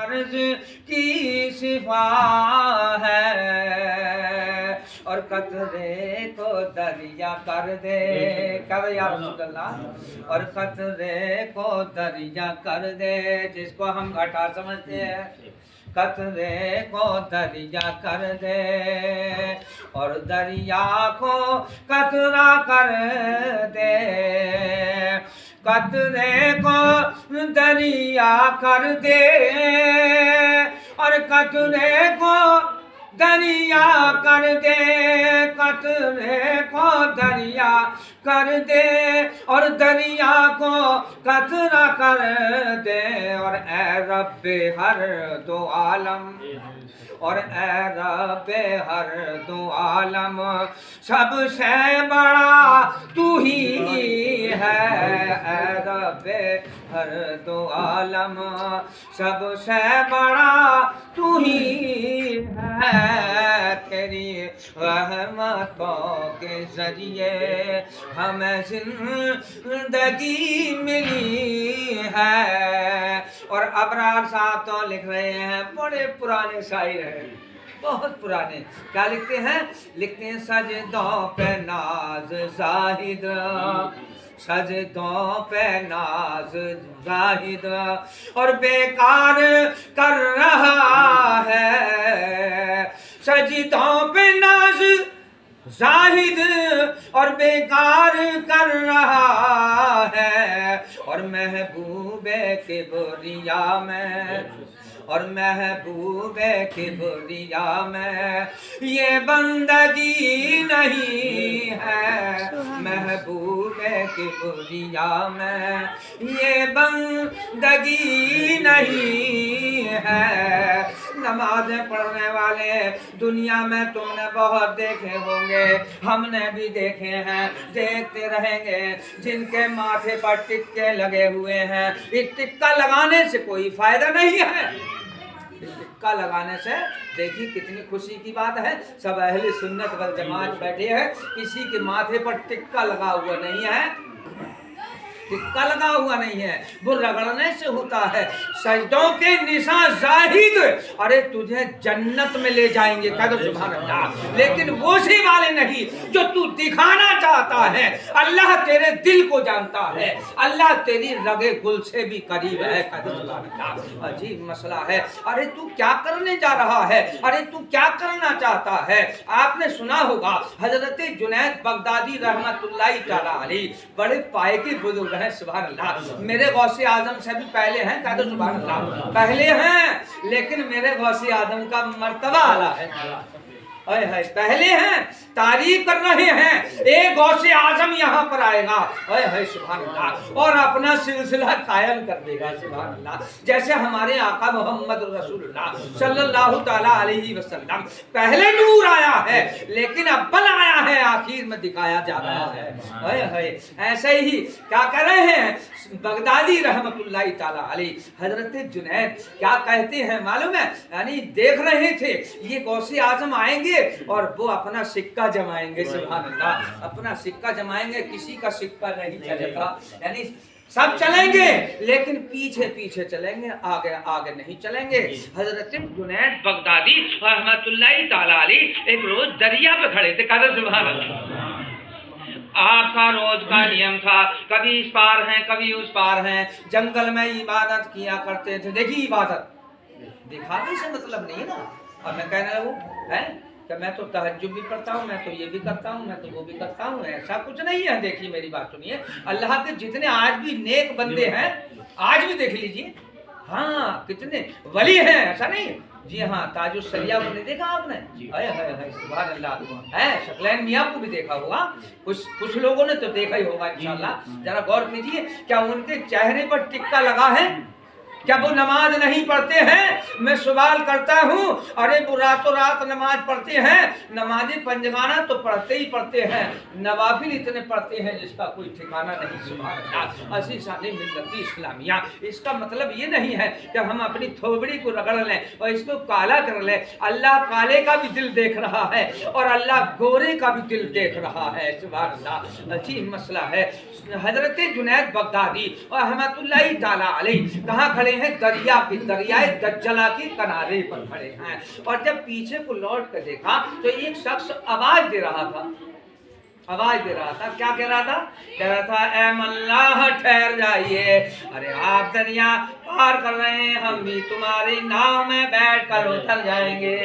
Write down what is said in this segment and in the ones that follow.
कर्ज की शिफा है, और कतरे को दरिया कर दे, कर या रसूल अल्लाह, और कतरे को दरिया कर दे, जिसको हम घटा समझते हैं, कतरे को दरिया कर दे, और दरिया को कतरा कर दे, कतरे को दरिया कर दे, और कतरे को दरिया कर दे, कतरे को दरिया कर दे, और दरिया को कतरा कर दे, और ए रब्बे हर दो आलम, और ए रब्बे हर दो आलम, सबसे बड़ा तू ही है, ए रब्बे हर दो आलम, सबसे बड़ा तू ही है, तेरी रहमतों के जरिए हमें जिंदगी मिली है। और अबरार साहब तो लिख रहे हैं, बड़े पुराने शायर हैं, बहुत पुराने, क्या लिखते हैं? लिखते हैं सजदों पे नाज जाहिद, सजदों पे नाज जाहिद, और बेकार कर रहा है, सजदों पे नाज जाहिद और बेकार कर रहा है, और महबूबे के बोरिया में, और महबूबे के बोरिया में ये बंदगी नहीं है, महबूबे के बोरिया में ये बंदगी नहीं है। नमाज़ें पढ़ने वाले दुनिया में तुमने बहुत देखे होंगे, हमने भी देखे हैं, देखते रहेंगे, जिनके माथे पर टिक्के लगे हुए हैं। इस टिक्का लगाने से कोई फायदा नहीं है, टिक्का लगाने से देखिए कितनी खुशी की बात है, सब अहले सुन्नत वल जमात बैठे हैं, किसी के माथे पर टिक्का लगा हुआ नहीं है, टिक्का लगा हुआ नहीं है, वो रगड़ने से होता है। सजदों के निशान जाहिद, अरे तुझे जन्नत में ले जाएंगे, कह दो सुभान अल्लाह। लेकिन वो से वाले नहीं जो तू दिखाना चाहता है। अल्लाह तेरे दिल को जानता है, अल्लाह तेरी रगे गुल से भी करीब है, कह दो सुभान अल्लाह। अजीब मसला है, अरे तू क्या करने जा रहा है, अरे तू क्या करना चाहता है। आपने सुना होगा हजरत जुनैद बगदादी रहमतुल्लाहि तआला अलैह बड़े पाए के बुजुर्ग हैं, सुभान अल्लाह। मेरे गौसे आजम से भी पहले हैं, कह दो सुभान अल्लाह। पहले हैं लेकिन मेरे गौसे आजम का मर्तबा आला है, है पहले हैं, तारीफ कर रहे हैं, एक गौसे आजम यहाँ पर आएगा, है सुभान अल्लाह, और अपना सिलसिला कायम कर देगा, सुभान अल्लाह। जैसे हमारे आका मोहम्मद रसूलुल्लाह सल्लल्लाहु ताला अलैहि वसल्लम पहले नूर आया है, लेकिन अव्वल आया है, आखिर में दिखाया जा रहा है। ऐसे ही क्या कर रहे हैं बगदादी रहमतुल्लाहि ताला अलैह हजरत जुनैद क्या कहते हैं मालूम है, यानी देख रहे थे ये गौसे आजम आएंगे और वो अपना सिक्का जमाएंगे, सुभान अल्लाह, अपना सिक्का जमाएंगे, किसी का सिक्का नहीं चलेगा, यानी सब चलेंगे लेकिन पीछे पीछे चलेंगे, आगे आगे नहीं चलेंगे। हजरत जुनैद बगदादी रहमतुल्लाहि ताला अलैह एक रोज दरिया पे खड़े थे, कदर सुभान अल्लाह। आपका रोज का नियम था, कभी इस पार हैं कभी उस पार हैं, जंगल में इबादत किया करते थे। देखिए इबादत दिखाने से मतलब नहीं है ना, अब मैं कहने लगूं है कि मैं तो तहज्जुद भी पढ़ता हूँ, मैं तो ये भी करता हूँ, मैं तो वो भी करता हूँ, ऐसा कुछ नहीं है। देखिए मेरी बात सुनिए, अल्लाह के जितने आज भी नेक बंदे हैं, आज भी देख लीजिए, हाँ कितने वली हैं, ऐसा नहीं। जी हाँ, ताजुस सरिया को नहीं देखा आपने, है सुभान अल्लाह, है शकलैन मियाँ को भी देखा होगा, कुछ लोगों ने तो देखा ही होगा इंशाअल्लाह। जरा गौर कीजिए, क्या उनके चेहरे पर टिक्का लगा है, क्या वो नमाज नहीं पढ़ते हैं, मैं सवाल करता हूँ, अरे वो रातों रात नमाज पढ़ते हैं, नमाजी पंजगाना तो पढ़ते ही पढ़ते हैं, नवाफिल इतने पढ़ते हैं जिसका कोई ठिकाना नहीं। सुभान अल्लाह। असी साले मिल्लती इस्लामिया, इसका मतलब ये नहीं है कि हम अपनी थोबड़ी को रगड़ लें और इसको काला कर लें। अल्लाह काले का भी दिल देख रहा है और अल्लाह गोरे का भी दिल देख रहा है। सुभान अल्लाह। अच्छी मसला है। हजरत जुनैद बगदादी और रहमतुल्लाहि ताला अलैह कहाँ खड़े हैं? दरियाए दज्जला के किनारे पर खड़े हैं। और जब पीछे को लौट कर देखा तो एक शख्स आवाज दे रहा था। क्या कह रहा था? कह रहा था, ऐ मल्लाह ठहर जाइए, अरे आप दरिया पार कर रहे हैं, हम भी तुम्हारी नाव में बैठ कर उतर जाएंगे।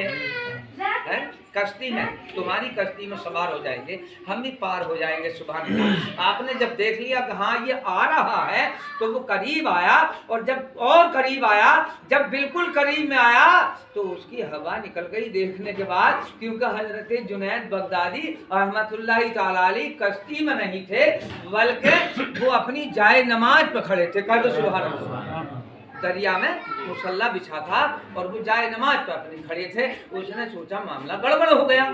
कश्ती में, तुम्हारी कश्ती में सवार हो जाएंगे, हम भी पार हो जाएंगे। सुभान अल्लाह। आपने जब देख लिया कि हाँ ये आ रहा है तो वो करीब आया, और जब और करीब आया, जब बिल्कुल करीब में आया तो उसकी हवा निकल गई देखने के बाद, क्योंकि हजरत जुनैद बगदादी रहमतुल्लाहि ताला अलैह कश्ती में नहीं थे, बल्कि वो अपनी जाए नमाज पर खड़े थे। कह दो सुभान अल्लाह। दरिया में मुसल्ला बिछा था और वो जाए नमाज पर अपने खड़े थे। उसने सोचा मामला गड़बड़ हो गया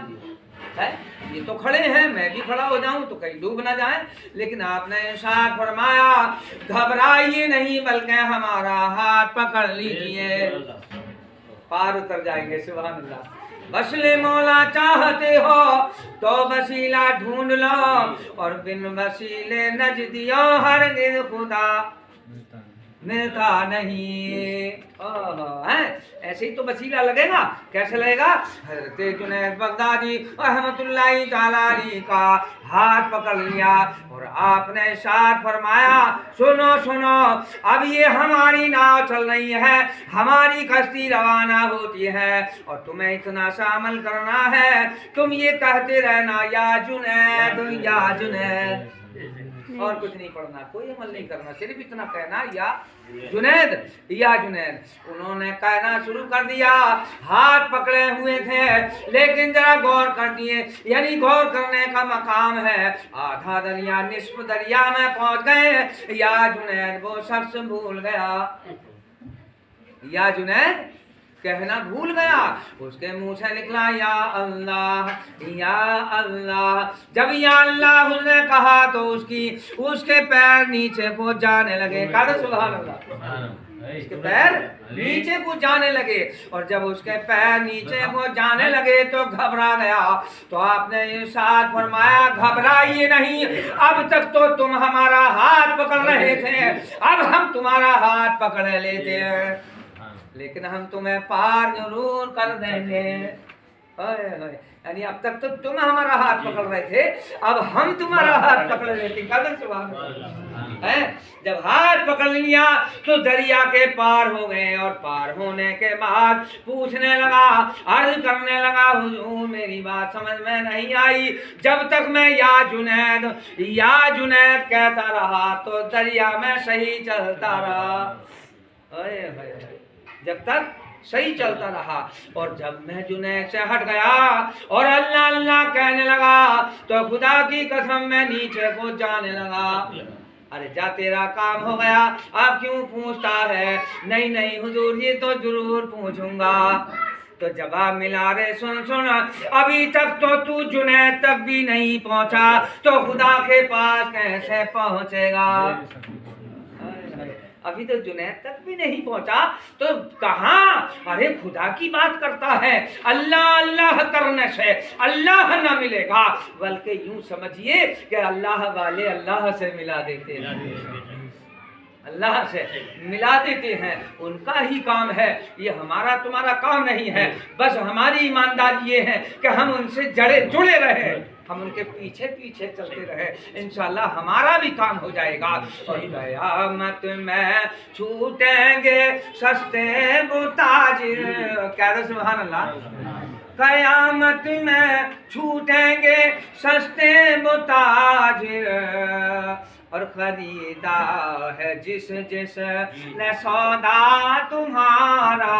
है, ये तो खड़े हैं, मैं भी खड़ा हो जाऊं तो कहीं डूब ना जाए। लेकिन आपने इरशाद फरमाया, घबराइए नहीं बल्कि हमारा हाथ पकड़ लीजिए, पार उतर जाएंगे। सुभान अल्लाह। वस्ले मौला चाहते हो तो वसीला ढूंढ लो, और बिन वसीले नजदियो हरगिज़ खुदा मिलता नहीं। है ऐसे ही तो वसीला लगेगा। कैसे लगेगा? हज़रत जुनैद बगदादी रहमतुल्लाहि ताला अलैह का हाथ पकड़ लिया और आपने इरशाद फरमाया, सुनो सुनो, अब ये हमारी नाव चल रही है, हमारी कश्ती रवाना होती है, और तुम्हें इतना सा अमल करना है, तुम ये कहते रहना, या जुनैद या जुनैद, और कुछ नहीं पढ़ना, कोई अमल नहीं करना, सिर्फ इतना कहना, या जुनैद या जुनैद। उन्होंने कहना शुरू कर दिया, हाथ पकड़े हुए थे, लेकिन जरा गौर कर दिए, यानी गौर करने का मकाम है। आधा दरिया निस्फ दरिया में पहुंच गए, या जुनैद वो शख्स भूल गया, या जुनैद कहना भूल गया। उसके मुंह से निकला या अल्लाह या अल्लाह। जब या अल्लाह उसने कहा तो उसके पैर नीचे को जाने लगे। कहा सुभान अल्लाह। उसके पैर नीचे को जाने लगे, और जब उसके पैर नीचे को जाने लगे तो घबरा गया। तो आपने इरशाद फरमाया, घबराइए नहीं, अब तक तो तुम हमारा हाथ पकड़ रहे थे, अब हम तुम्हारा हाथ पकड़ लेते हैं, लेकिन हम तुम्हें पार जरूर कर देंगे। यानी अब तक तो तुम हमारा हाथ पकड़ रहे थे, अब हम तुम्हारा हाथ पकड़ लेते। है जब हाथ पकड़ लिया तो दरिया के पार हो गए, और पार होने के बाद पूछने लगा, अर्ज करने लगा, हुजूर मेरी बात समझ में नहीं आई, जब तक मैं या जुनैद कहता रहा तो दरिया में सही चलता रहा। जब तक सही चलता रहा, और जब मैं जुनैद से हट गया और अल्लाह अल्लाह कहने लगा तो खुदा की कसम मैं नीचे को जाने लगा। अरे जा, तेरा काम हो गया, अब क्यों पूछता है? नहीं नहीं हुजूर, ये तो जरूर पूछूंगा। तो जवाब मिला, रे सुन सुन, अभी तक तो तू जुनैद तक भी नहीं पहुंचा, तो खुदा के पास कैसे पहुंचेगा? अभी तो जुनैद तक भी नहीं पहुंचा तो कहाँ? अरे खुदा की बात करता है, अल्लाह अल्लाह करने से अल्लाह न मिलेगा, बल्कि यूं समझिए कि अल्लाह वाले अल्लाह से मिला देते हैं, अल्लाह से मिला देते हैं, उनका ही काम है, ये हमारा तुम्हारा काम नहीं है। बस हमारी ईमानदारी ये है कि हम उनसे जुड़े रहे, हम उनके पीछे पीछे चलते रहे, इंशाअल्लाह हमारा भी काम हो जाएगा। और क़यामत में छूटेंगे सस्ते मुताजिर, कह दो सुभान अल्लाह। क़यामत में छूटेंगे सस्ते मुताजिर, और खरीदा है जिस ने सौदा तुम्हारा।